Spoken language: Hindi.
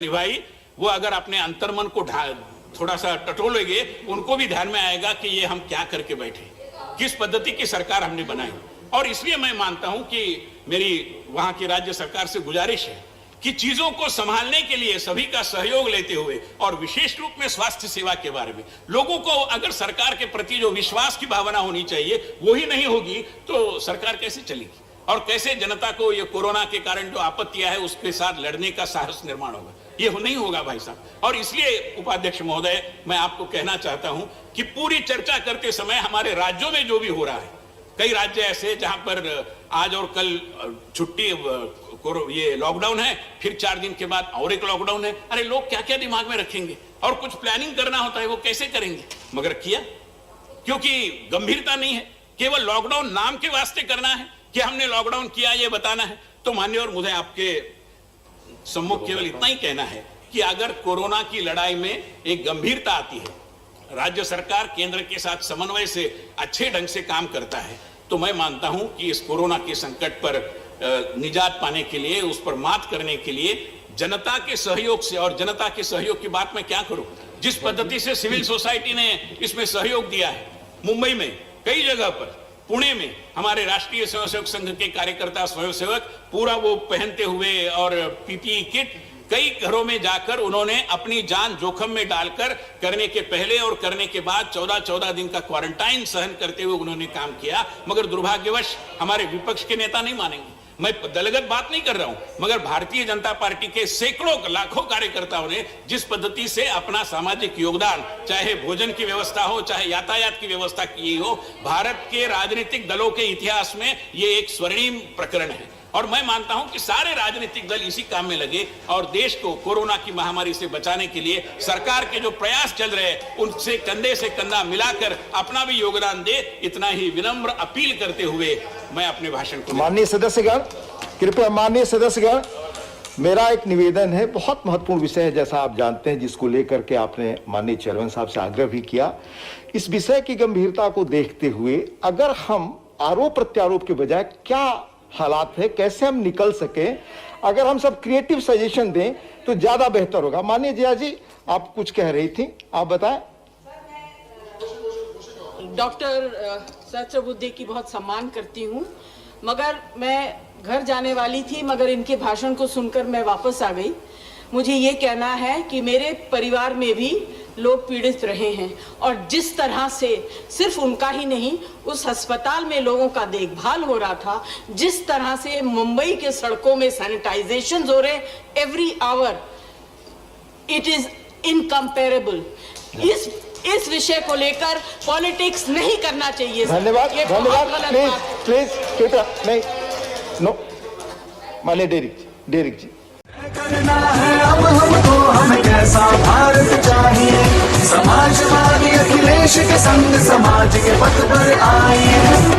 भाई वो अगर अपने अंतर्मन को थोड़ा सा टटोलेंगे, उनको भी ध्यान में आएगा कि ये हम क्या करके बैठे, किस पद्धति की सरकार हमने बनाई। और इसलिए मैं मानता हूं कि मेरी वहां की राज्य सरकार से गुजारिश है कि चीजों को संभालने के लिए सभी का सहयोग लेते हुए और विशेष रूप में स्वास्थ्य सेवा के बारे में लोगों को अगर सरकार के प्रति जो विश्वास की भावना होनी चाहिए वो ही नहीं होगी तो सरकार कैसे चलेगी और कैसे जनता को ये कोरोना के कारण जो आपत्तियां है उसके साथ लड़ने का साहस निर्माण होगा। ये नहीं होगा भाई साहब। और इसलिए उपाध्यक्ष महोदय, मैं आपको कहना चाहता हूं कि पूरी चर्चा करते समय हमारे राज्यों में जो भी हो रहा है, कई राज्य ऐसे जहां पर आज और कल छुट्टी ये लॉकडाउन है, फिर 4 दिन के बाद और एक लॉकडाउन है। अरे लोग क्या क्या दिमाग में रखेंगे और कुछ प्लानिंग करना होता है वो कैसे करेंगे, मगर किया क्योंकि गंभीरता नहीं है, केवल लॉकडाउन नाम के वास्ते करना है कि हमने लॉकडाउन किया ये बताना है। तो माननीय, और मुझे आपके सम्मुख केवल इतना ही कहना है कि अगर कोरोना की लड़ाई में एक गंभीरता आती है, राज्य सरकार केंद्र के साथ समन्वय से अच्छे ढंग से काम करता है, तो मैं मानता हूं कि इस कोरोना के संकट पर निजात पाने के लिए, उस पर मात करने के लिए जनता के सहयोग से, और जनता के सहयोग की बात मैं क्या करूं, जिस पद्धति से सिविल सोसाइटी ने इसमें सहयोग दिया है, मुंबई में कई जगह पर, पुणे में हमारे राष्ट्रीय स्वयंसेवक संघ के कार्यकर्ता स्वयंसेवक पूरा वो पहनते हुए और पीपीई किट कई घरों में जाकर उन्होंने अपनी जान जोखिम में डालकर करने के पहले और करने के बाद 14-14 दिन का क्वारंटाइन सहन करते हुए उन्होंने काम किया। मगर दुर्भाग्यवश हमारे विपक्ष के नेता नहीं मानेंगे। मैं दलगत बात नहीं कर रहा हूं, मगर भारतीय जनता पार्टी के सैकड़ों लाखों कार्यकर्ताओं ने जिस पद्धति से अपना सामाजिक योगदान, चाहे भोजन की व्यवस्था हो, चाहे यातायात की व्यवस्था की हो, भारत के राजनीतिक दलों के इतिहास में ये एक स्वर्णिम प्रकरण है। और मैं मानता हूं कि सारे राजनीतिक दल इसी काम में लगे और देश को कोरोना की महामारी से बचाने के लिए सरकार के जो प्रयास चल रहे हैं उनसे कंधे से कंधा मिलाकर अपना भी योगदान दे, इतना ही विनम्र अपील करते हुए मैं अपने भाषण को। माननीय सदस्यगण, कृपया माननीय सदस्यगण, मेरा एक निवेदन है, बहुत महत्वपूर्ण विषय है जैसा आप जानते हैं, जिसको लेकर के आपने माननीय चेयरमैन साहब से आग्रह भी किया। इस विषय की गंभीरता को देखते हुए अगर हम आरोप प्रत्यारोप के बजाय क्या हालात है, कैसे हम निकल सके, अगर हम सब क्रिएटिव सजेशन दें तो ज्यादा बेहतर होगा। माननीय जिया जी, आप कुछ कह रही थी, आप बताएं। डॉक्टर सहस्त्रबुद्धे की बहुत सम्मान करती हूं, मगर मैं घर जाने वाली थी, मगर इनके भाषण को सुनकर मैं वापस आ गई। मुझे ये कहना है कि मेरे परिवार में भी लोग पीड़ित रहे हैं और जिस तरह से सिर्फ उनका ही नहीं, उस अस्पताल में लोगों का देखभाल हो रहा था, जिस तरह से मुंबई के सड़कों में सैनिटाइजेशन हो रहे every hour, it is incomparable. इस विषय को लेकर पॉलिटिक्स नहीं करना चाहिए। धन्यवाद, धन्यवाद। प्लीज कृपया नहीं, नो, माननीय डेरिक जी, करना है अब हमको, हमें कैसा भारत चाहिए, समाजवादी अखिलेश के संग समाज के पथ पर आए।